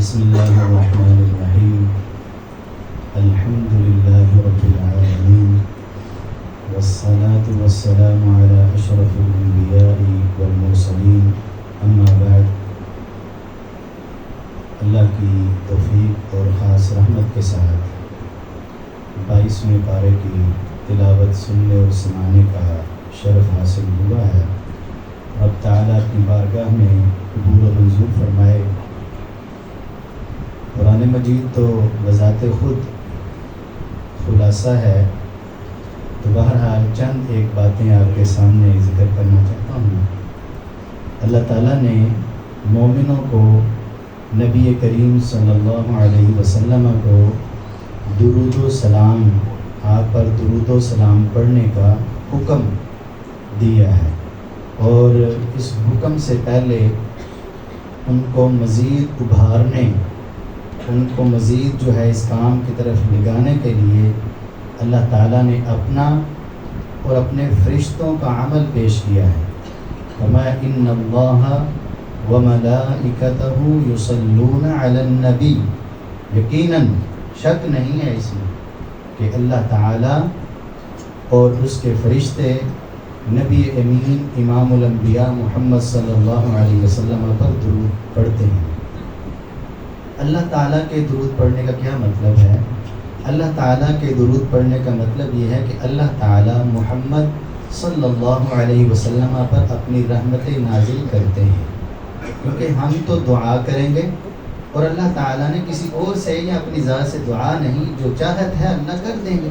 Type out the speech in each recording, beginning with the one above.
بسم اللہ الرحمن الرحیم الحمد للہ رب العالمین والصلاة والسلام علی اشرف الانبیاء والمرسلین اما بعد۔ اللہ کی توفیق اور خاص رحمت کے ساتھ 22ویں پارے کی تلاوت سننے اور سنانے کا شرف حاصل ہوا ہے۔ رب تعالیٰ اپنی بارگاہ میں قبول و منظور فرمائے۔ قرآن مجید تو بذات خود خلاصہ ہے، تو بہرحال چند ایک باتیں آپ کے سامنے ذکر کرنا چاہتا ہوں۔ اللہ تعالیٰ نے مومنوں کو نبی کریم صلی اللہ علیہ وسلم کو درود و سلام، آپ پر درود و سلام پڑھنے کا حکم دیا ہے، اور اس حکم سے پہلے ان کو مزید ابھارنے، ان کو مزید جو ہے اس کام کی طرف لگانے کے لیے اللہ تعالیٰ نے اپنا اور اپنے فرشتوں کا عمل پیش کیا ہے۔ فرمایا ان اللہ وملائکتہ یصلون علی النبی، یقیناً شک نہیں ہے اس میں کہ اللہ تعالیٰ اور اس کے فرشتے نبی امین امام الانبیاء محمد صلی اللہ علیہ وسلم پر درود پڑھتے ہیں۔ اللہ تعالیٰ کے درود پڑھنے کا کیا مطلب ہے؟ اللہ تعالیٰ کے درود پڑھنے کا مطلب یہ ہے کہ اللہ تعالیٰ محمد صلی اللہ علیہ وسلم پر اپنی رحمتیں نازل کرتے ہیں، کیونکہ ہم تو دعا کریں گے اور اللہ تعالیٰ نے کسی اور سے یا اپنی ذات سے دعا نہیں، جو چاہت ہے اللہ کر دیں گے۔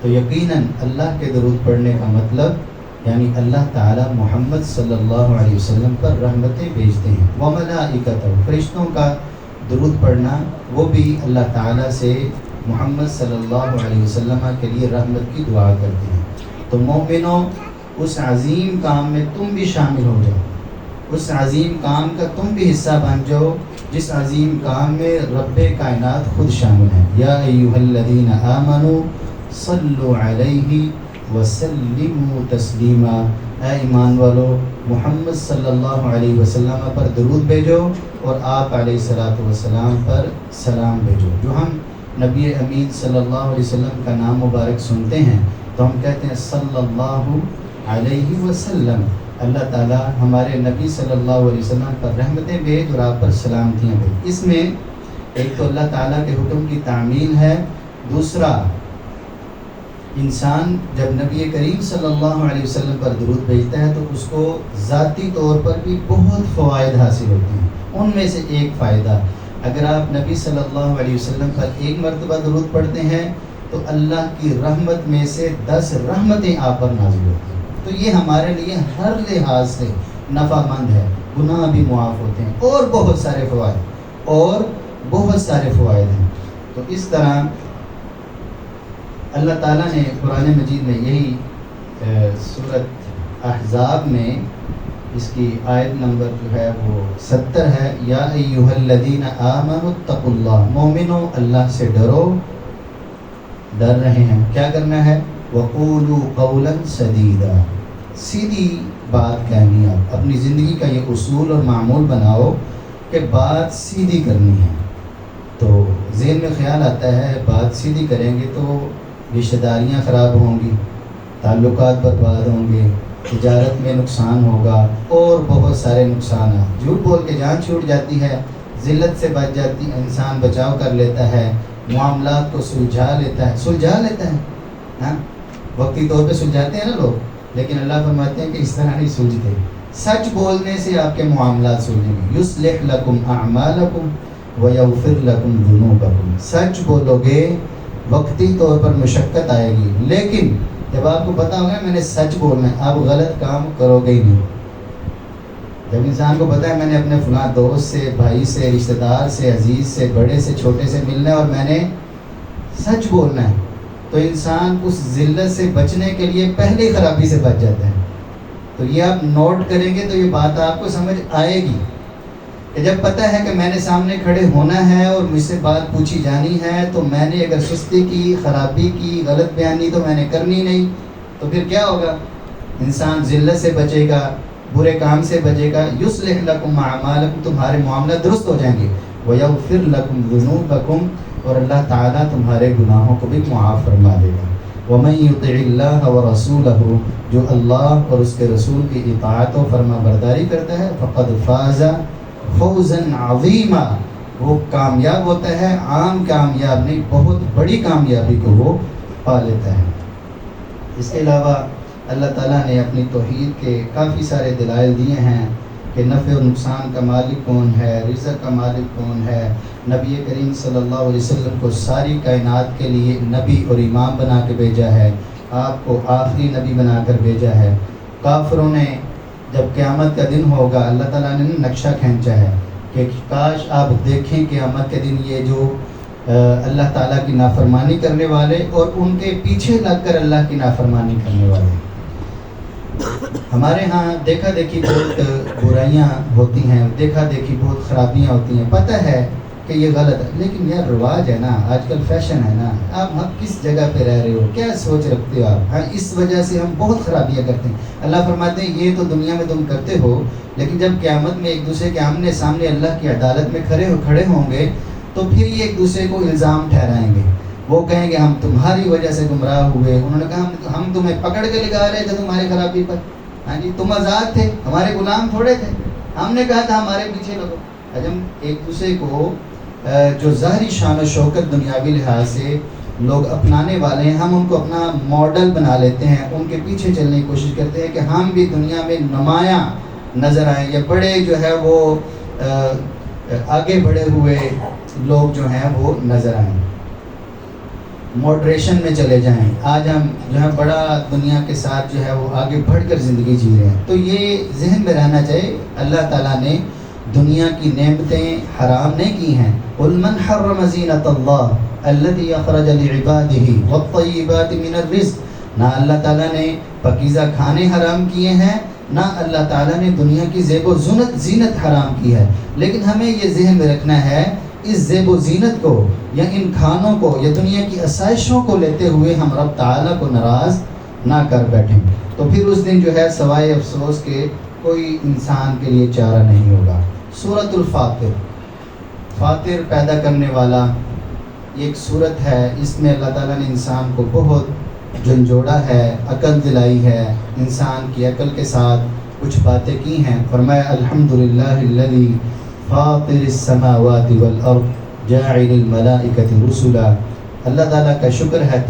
تو یقیناً اللہ کے درود پڑھنے کا مطلب یعنی اللہ تعالیٰ محمد صلی اللہ علیہ وسلم پر رحمتیں بھیجتے ہیں۔ وملائکتہ، فرشتوں کا درود پڑھنا، وہ بھی اللہ تعالیٰ سے محمد صلی اللہ علیہ وسلم کے لیے رحمت کی دعا کرتے ہیں۔ تو مومنوں، اس عظیم کام میں تم بھی شامل ہو جاؤ، اس عظیم کام کا تم بھی حصہ بن جاؤ جس عظیم کام میں رب کائنات خود شامل ہے۔ یا ایھا الذین آمنوا صلوا علیہ وسلموا تسلیما، اے ایمان والو محمد صلی اللہ علیہ وسلم پر درود بھیجو اور آپ علیہ الصلوۃ والسلام پر سلام بھیجو۔ جو ہم نبی امین صلی اللہ علیہ وسلم کا نام مبارک سنتے ہیں تو ہم کہتے ہیں صلی اللہ علیہ وسلم، اللہ تعالیٰ ہمارے نبی صلی اللہ علیہ وسلم پر رحمتیں بھیج اور آپ پر سلامتیاں بھیج۔ اس میں ایک تو اللہ تعالیٰ کے حکم کی تعمیل ہے، دوسرا انسان جب نبی کریم صلی اللہ علیہ وسلم پر درود بھیجتا ہے تو اس کو ذاتی طور پر بھی بہت فوائد حاصل ہوتے ہیں۔ ان میں سے ایک فائدہ، اگر آپ نبی صلی اللہ علیہ وسلم پر ایک مرتبہ درود پڑھتے ہیں تو اللہ کی رحمت میں سے 10 رحمتیں آپ پر نازل ہوتی ہیں۔ تو یہ ہمارے لیے ہر لحاظ سے نفع مند ہے، گناہ بھی معاف ہوتے ہیں، اور بہت سارے فوائد ہیں۔ تو اس طرح اللہ تعالیٰ نے قرآن مجید میں یہی سورۃ احزاب میں اس کی آیت نمبر جو ہے وہ 70 ہے، یا ایھا الذین آمنوا اتقوا اللہ، مومنو اللہ سے ڈرو، ڈر رہے ہیں، کیا کرنا ہے؟ وقولوا قولا سدیدا، سیدھی بات کہنی ہے، اپنی زندگی کا یہ اصول اور معمول بناؤ کہ بات سیدھی کرنی ہے۔ تو ذہن میں خیال آتا ہے بات سیدھی کریں گے تو رشتہ داریاں خراب ہوں گی، تعلقات برباد ہوں گے، تجارت میں نقصان ہوگا اور بہت سارے نقصانات۔ جھوٹ بول کے جان چھوٹ جاتی ہے، ذلت سے بچ جاتی، انسان بچاؤ کر لیتا ہے، معاملات کو سلجھا لیتا ہے ہاں، وقتی طور پہ سلجھاتے ہیں نا لوگ، لیکن اللہ فرماتے ہیں کہ اس طرح نہیں سلجھتے۔ سچ بولنے سے آپ کے معاملات سلجھیں گے۔ یصلح لکم اعمالکم ویغفر لکم ذنوبکم، سچ بولو گے وقتی طور پر مشقت آئے گی، لیکن جب آپ کو پتا ہوگا میں نے سچ بولنا ہے، آپ غلط کام کرو گے ہی نہیں۔ جب انسان کو پتا ہے میں نے اپنے فلاں دوست سے، بھائی سے، رشتہ دار سے، عزیز سے، بڑے سے، چھوٹے سے ملنا ہے اور میں نے سچ بولنا ہے، تو انسان اس ذلت سے بچنے کے لیے پہلے خرابی سے بچ جاتا ہے۔ تو یہ آپ نوٹ کریں گے تو یہ بات آپ کو سمجھ آئے گی کہ جب پتہ ہے کہ میں نے سامنے کھڑے ہونا ہے اور مجھ سے بات پوچھی جانی ہے، تو میں نے اگر سستی کی، خرابی کی، غلط بیانی تو میں نے کرنی نہیں، تو پھر کیا ہوگا؟ انسان ذلت سے بچے گا، برے کام سے بچے گا۔ یصلح لکم اعمالکم، تمہارے معاملات درست ہو جائیں گے۔ وَيَغْفِرْ لَكُمْ ذُنُوبَكُمْ اور اللہ تعالیٰ تمہارے گناہوں کو بھی معاف فرما دے گا. وَمَن يُطِعِ اللَّهَ وَرَسُولَهُ جو اللہ اور اس کے رسول کی اطاعت و فرما برداری کرتا ہے فَقَدْ فَازَ فَوْزًا عَظِيمًا وہ کامیاب ہوتا ہے، عام کامیاب نہیں، بہت بڑی کامیابی کو وہ پا لیتا ہے. اس کے علاوہ اللہ تعالیٰ نے اپنی توحید کے کافی سارے دلائل دیے ہیں کہ نفع و نقصان کا مالک کون ہے، رزق کا مالک کون ہے. نبی کریم صلی اللہ علیہ وسلم کو ساری کائنات کے لیے نبی اور امام بنا کے بھیجا ہے، آپ کو آخری نبی بنا کر بھیجا ہے. کافروں نے جب قیامت کا دن ہوگا اللہ تعالیٰ نے نقشہ کھینچا ہے کہ کاش آپ دیکھیں قیامت کے دن یہ جو اللہ تعالیٰ کی نافرمانی کرنے والے اور ان کے پیچھے لگ کر اللہ کی نافرمانی کرنے والے. ہمارے ہاں دیکھا دیکھی بہت برائیاں ہوتی ہیں، دیکھا دیکھی بہت خرابیاں ہوتی ہیں، پتہ ہے کہ یہ غلط ہے لیکن یہ رواج ہے نا، آج کل فیشن ہے نا. آپ کس جگہ پہ رہ رہے ہو، کیا سوچ رکھتے ہو آپ؟ ہاں اس وجہ سے ہم بہت خرابیاں کرتے ہیں. اللہ فرماتے ہیں یہ تو دنیا میں تم کرتے ہو، لیکن جب قیامت میں ایک دوسرے کے آمنے سامنے اللہ کی عدالت میں کھڑے ہوں گے تو پھر یہ ایک دوسرے کو الزام ٹھہرائیں گے. وہ کہیں گے ہم تمہاری وجہ سے گمراہ ہوئے. انہوں نے کہا ہم تمہیں پکڑ کے لگا رہے تھے تمہاری خرابی پر. ہاں جی تم آزاد تھے، ہمارے غلام تھوڑے تھے، ہم نے کہا تھا ہمارے پیچھے لگو. ہم ایک دوسرے کو جو ظاہری شان و شوکت دنیاوی لحاظ سے لوگ اپنانے والے ہیں، ہم ان کو اپنا ماڈل بنا لیتے ہیں، ان کے پیچھے چلنے کی کوشش کرتے ہیں کہ ہم بھی دنیا میں نمایاں نظر آئیں یا بڑے جو ہے وہ آگے بڑھے ہوئے لوگ جو ہیں وہ نظر آئیں، موڈریشن میں چلے جائیں. آج ہم جو ہے بڑا دنیا کے ساتھ جو ہے وہ آگے بڑھ کر زندگی جی رہے ہیں. تو یہ ذہن میں رہنا چاہیے اللہ تعالیٰ نے دنیا کی نعمتیں حرام نہیں کی ہیں. قُلْ مَنْ حَرَّمَ زِينَةَ اللَّهِ الَّتِي أَخْرَجَ لِعِبَادِهِ وَالطَّيِّبَاتِ مِنَ الرِّزْقِ نہ اللہ تعالیٰ نے پاکیزہ کھانے حرام کیے ہیں، نہ اللہ تعالیٰ نے دنیا کی زیب و زینت حرام کی ہے. لیکن ہمیں یہ ذہن میں رکھنا ہے اس زیب و زینت کو یا ان کھانوں کو یا دنیا کی آسائشوں کو لیتے ہوئے ہم رب تعالیٰ کو ناراض نہ کر بیٹھیں. تو پھر اس دن جو ہے سوائے افسوس کے کوئی انسان کے لیے چارہ نہیں ہوگا. سورۃ الفاطر، فاطر پیدا کرنے والا، یہ ایک سورت ہے. اس میں اللہ تعالیٰ نے انسان کو بہت جھنجھوڑا ہے، عقل دلائی ہے، انسان کی عقل کے ساتھ کچھ باتیں کی ہیں. فرمایا الحمدللہ الذی فاطر السماوات والارض جاعل الملائکۃ رسلا. اللہ تعالیٰ کا شکر ہے،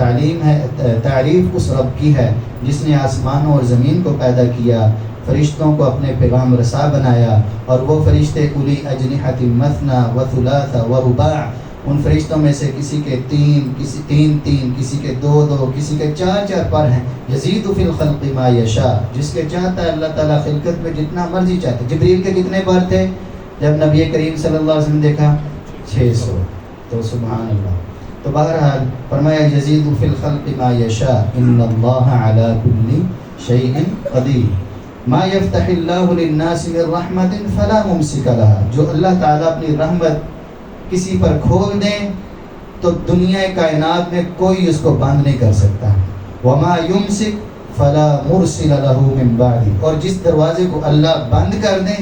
تعریف اس رب کی ہے جس نے آسمانوں اور زمین کو پیدا کیا، فرشتوں کو اپنے پیغام رسا بنایا. اور وہ فرشتے اولی اجنحۃ مثنی و ثلاث و رباع، ان فرشتوں میں سے کسی کے تین، کسی کے دو، کسی کے چار پر ہیں. یزید فی الخلق ما یشاء، جس کے چاہتا ہے اللہ تعالیٰ خلقت میں جتنا مرضی چاہتا ہے. جبریل کے کتنے پر تھے جب نبی کریم صلی اللہ علیہ وسلم دیکھا؟ 600. تو سبحان اللہ. تو بہرحال فرمایا یزید فی الخلق ما یشاء ان اللہ علی کل شیء قدیر. ما یفتح اللہ للناس من رحمت فلا ممسک لها، جو اللہ تعالیٰ اپنی رحمت کسی پر کھول دیں تو دنیا کائنات میں کوئی اس کو بند نہیں کر سکتا. وما یمسک فلا مرسل له من بعد، اور جس دروازے کو اللہ بند کر دیں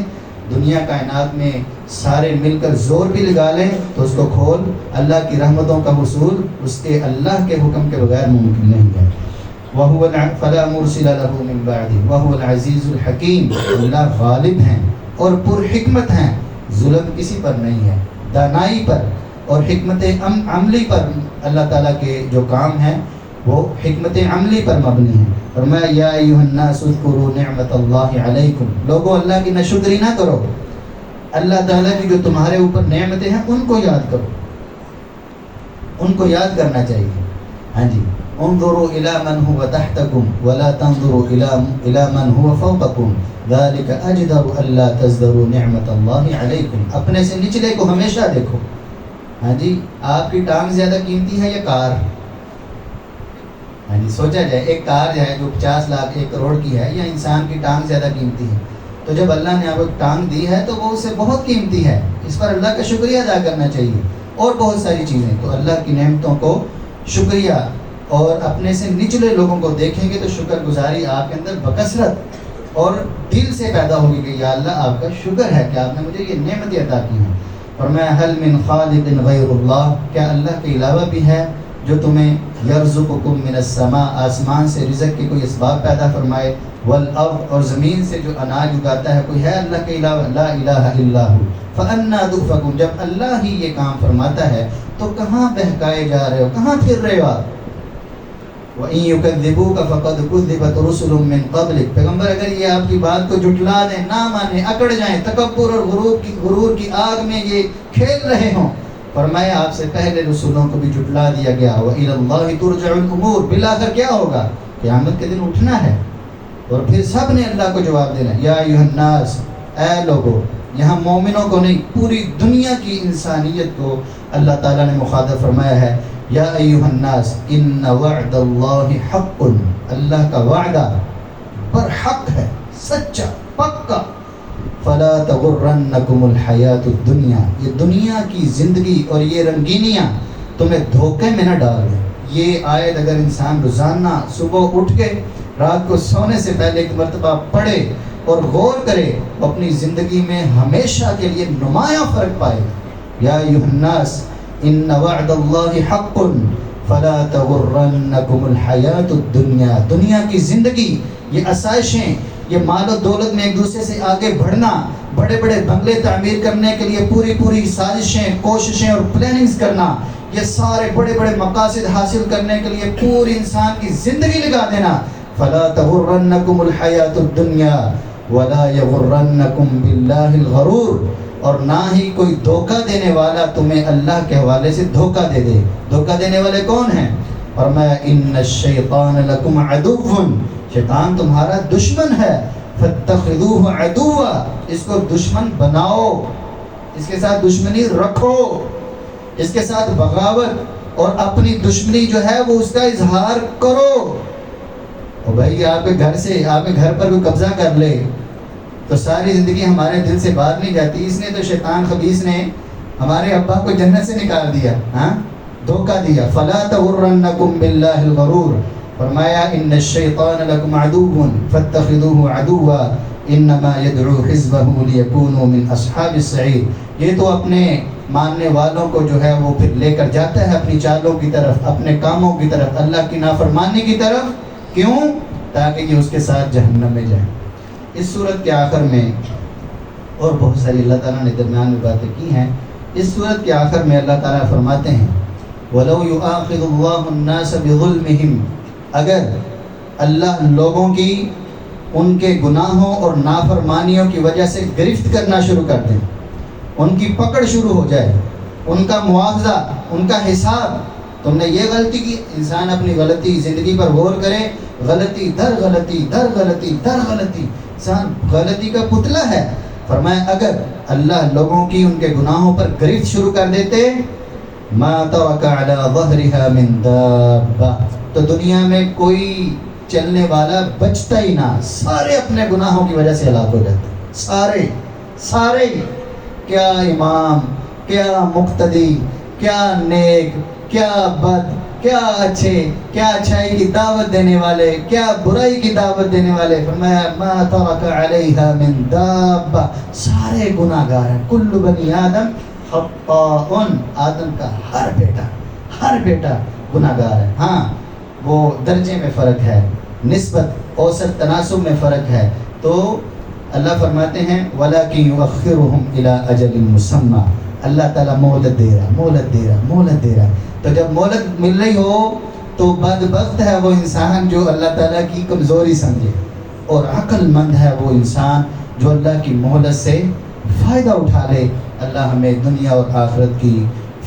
دنیا کائنات میں سارے مل کر زور بھی لگا لیں تو اس کو کھول اللہ کی رحمتوں کا حصول اس کے اللہ کے حکم کے بغیر ممکن نہیں ہے. وَهُوَ فَلَا مُرْسِلَ لَهُ مِن بَعْدِهِ وَهُوَ الْعَزِيزُ الْحَكِيمُ. اللہ غالب ہیں اور پر حکمت ہیں، ظلم کسی پر نہیں ہے. دانائی پر اور حکمت عملی پر اللہ تعالیٰ کے جو کام ہیں وہ حکمت عملی پر مبنی ہیں. فرمایا یا ایھا الناس اذکروا نعمت اللہ علیکم، لوگوں اللہ کی ناشکری نہ کرو، اللہ تعالیٰ کی جو تمہارے اوپر نعمتیں ہیں ان کو یاد کرو، ان کو یاد کرنا چاہیے. ہاں جی انظروا الی من هو تحتکم ولا تنظروا الی من هو فوقکم ذلک اجدر الا تزدروا نعمت اللہ علیکم. اپنے سے نچلے کو ہمیشہ دیکھو. ہاں جی آپ کی ٹانگ زیادہ قیمتی ہے یا کار؟ ہاں جی سوچا جائے ایک کار جو ہے جو 50 لاکھ 1 کروڑ کی ہے یا انسان کی ٹانگ زیادہ قیمتی ہے؟ تو جب اللہ نے آپ کو ٹانگ دی ہے تو وہ اس سے بہت قیمتی ہے، اس پر اللہ کا شکریہ ادا کرنا چاہیے. اور بہت ساری چیزیں. تو اللہ کی نعمتوں کو شکریہ اور اپنے سے نچلے لوگوں کو دیکھیں گے تو شکر گزاری آپ کے اندر بکثرت اور دل سے پیدا ہوگی کہ یا اللہ آپ کا شکر ہے کہ آپ نے مجھے یہ نعمتیں عطا کی ہیں. فرمایا هل من خالق غیر اللہ، کیا اللہ کے علاوہ بھی ہے جو تمہیں یرزقکم من السماء، آسمان سے رزق کے کوئی اسباب پیدا فرمائے، والارض، اور زمین سے جو اناج اگاتا ہے، کوئی ہے اللہ کے علاوہ؟ لا الہ الا ہو فانا تؤفکون، جب اللہ ہی یہ کام فرماتا ہے تو کہاں بہکائے جا رہے ہو، کہاں پھر رہے ہو آپ؟ وَإِن يُكَذِّبُوكَ فَقَدْ كُذِّبَتْ رُسُلٌ مِّن قَبْلِكَ، پیغمبر اگر یہ آپ کی بات کو جھٹلا دیں، نہ مانیں، اکڑ جائیں، تکبر اور غرور کی آگ میں یہ کھیل رہے ہوں، فرمایا آپ سے پہلے رسولوں کو بھی جھٹلا دیا گیا۔ وَإِلَى اللَّهِ تُرْجَعُ الْأُمُورُ، بالآخر کیا ہوگا؟ قیامت کے دن اٹھنا ہے اور پھر سب نے اللہ کو جواب دینا۔ یا ایھا الناس، اے لوگو، یہاں مومنوں کو نہیں، پوری دنیا کی انسانیت کو اللہ تعالیٰ نے مخاطب فرمایا ہے۔ یا ایھا الناس ان وعد اللہ حق، اللہ کا وعدہ پر حق ہے، سچا، پکا۔ فلا تغرنکم الحیات الدنیا، یہ دنیا کی زندگی اور یہ رنگینیاں تمہیں دھوکے میں نہ ڈال دیں۔ یہ آیت اگر انسان روزانہ صبح اٹھ کے رات کو سونے سے پہلے ایک مرتبہ پڑھے اور غور کرے، وہ اپنی زندگی میں ہمیشہ کے لیے نمایاں فرق پائے گا۔ یا ایھا الناس ان وعد اللہ حق فلا تغرنکم الحیات الدنیا، دنیا کی زندگی، یہ آسائشیں، یہ مال و دولت میں ایک دوسرے سے آگے بڑھنا، بڑے بڑے بنگلے تعمیر کرنے کے لیے پوری سازشیں، کوششیں اور پلاننگز کرنا، یہ سارے بڑے بڑے مقاصد حاصل کرنے کے لیے پوری انسان کی زندگی لگا دینا۔ فلا تغرنکم الحیات الدنیا ولا یغرنکم باللہ الغرور، اور نہ ہی کوئی دھوکہ دینے والا تمہیں اللہ کے حوالے سے دھوکہ دے دے۔ دھوکہ دینے والے کون ہیں؟ فرمایا ان الشیطان لکم عدو، شیطان تمہارا دشمن ہے، فاتخذوہ عدوا، اس کو دشمن بناؤ، اس کے ساتھ دشمنی رکھو، اس کے ساتھ بغاوت اور اپنی دشمنی جو ہے وہ اس کا اظہار کرو۔ اور بھائی آپ کے گھر سے، آپ کے گھر پر کوئی قبضہ کر لے تو ساری زندگی ہمارے دل سے باہر نہیں جاتی۔ اس نے تو شیطان خبیث نے ہمارے ابا کو جنت سے نکال دیا، ہاں، دھوکہ دیا۔ فلا تغرنکم باللہ الغرور، فرمایا ان الشیطان لکم عدو فاتخذوہ عدوا انما یدعو حزبہ لیکونوا من اصحاب السعیر، یہ تو اپنے ماننے والوں کو جو ہے وہ پھر لے کر جاتا ہے اپنی چالوں کی طرف، اپنے کاموں کی طرف، اللہ کی نافرمانی کی طرف، کیوں؟ تاکہ یہ اس کے ساتھ جہنم میں جائیں۔ اس صورت کے آخر میں اور بہت ساری اللہ تعالیٰ نے درمیان میں باتیں کی ہیں۔ اس صورت کے آخر میں اللہ تعالیٰ فرماتے ہیں وَلَوْ يُؤَاخِذُ اللَّهُ النَّاسَ بِظُلْمِهِمْ، اگر اللہ لوگوں کی ان کے گناہوں اور نافرمانیوں کی وجہ سے گرفت کرنا شروع کر دیں، ان کی پکڑ شروع ہو جائے، ان کا مواخذہ، ان کا حساب، تم نے یہ غلطی کی، انسان اپنی غلطی زندگی پر غور کرے، غلطی در غلطی در غلطی در غلطی، انسان غلطی کا پتلا ہے۔ فرمایا اگر اللہ لوگوں کی ان کے گناہوں پر گرفت شروع کر دیتے، ما ترک علی ظہرها من دابہ، تو دنیا میں کوئی چلنے والا بچتا ہی نہ، سارے اپنے گناہوں کی وجہ سے ہلاک ہو جاتے، سارے، کیا امام، کیا مقتدی، کیا نیک، کیا بد، کیا اچھے، کیا اچھائی کی دعوت دینے والے، کیا برائی کی دعوت دینے والے، فرمایا ما ترک علیہا من دابہ، سارے گناہ گار ہیں۔ کل بنی آدم خطاء، آدم کا ہر بیٹا گناہ گار ہے۔ ہاں وہ درجے میں فرق ہے، نسبت، اوسط، تناسب میں فرق ہے۔ تو اللہ فرماتے ہیں وَلَكِنْ يُؤَخِّرُهُمْ إِلَىٰ أَجَلٍ مُّسَمًّى، اللہ تعالیٰ مہلت دے رہا۔ تو جب مہلت مل رہی ہو تو بدبخت ہے وہ انسان جو اللہ تعالیٰ کی کمزوری سمجھے، اور عقل مند ہے وہ انسان جو اللہ کی مہلت سے فائدہ اٹھا لے۔ اللہ ہمیں دنیا اور آخرت کی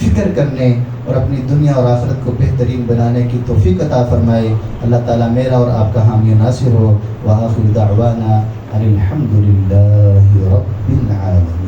فکر کرنے اور اپنی دنیا اور آخرت کو بہترین بنانے کی توفیق عطا فرمائے۔ اللہ تعالیٰ میرا اور آپ کا حامی و ناصر ہو۔ وآخر دعوانا ان الحمد للہ رب العالمین۔